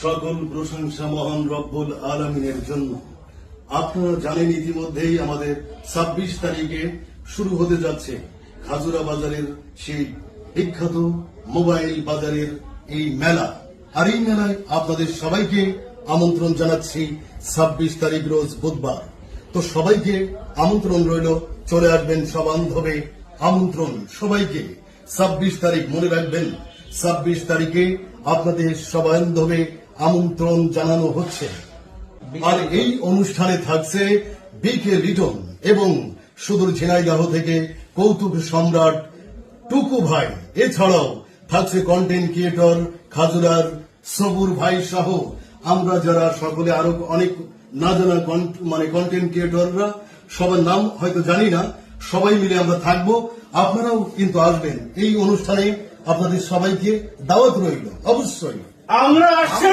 সকল প্রশংসা মহান রব্বুল আলামিনের জন্য। আপনারা জানেন ইতিমধ্যেই আমাদের 26 তারিখে শুরু হতে যাচ্ছে খাজুরা বাজারের সেই বিখ্যাত মোবাইল বাজারের এই মেলা। আর এই মেলায় আপনাদের সবাইকে আমন্ত্রণ জানাচ্ছি 26 তারিখ রোজ বুধবার। তো সবাইকে আমন্ত্রণ রইল, চলে আসবেন সবান্ধবে আমন্ত্রণ সবাইকে। 26 তারিখ মনে রাখবেন, 26 তারিখে আপনাদের সবান্ধবে আমন্ত্রণ জানানো হচ্ছে। আর এই অনুষ্ঠানে থাকছে বিকে লিটন এবং সুদূর ঝিনাইদহ থেকে কৌতুক সম্রাট টুকু ভাই। এছাড়াও থাকছে কন্টেন্ট ক্রিয়েটর খাজুরার সবুর ভাই সহ আমরা যারা সকলে আরো অনেক না জানা কন্টেন্ট ক্রিয়েটররা, সবার নাম হয়তো জানি না, সবাই মিলে আমরা থাকবো। আপনারাও কিন্তু আসবেন এই অনুষ্ঠানে, আপনাদের সবাইকে দাওয়াত রইল অবশ্যই। আমরা আসছি।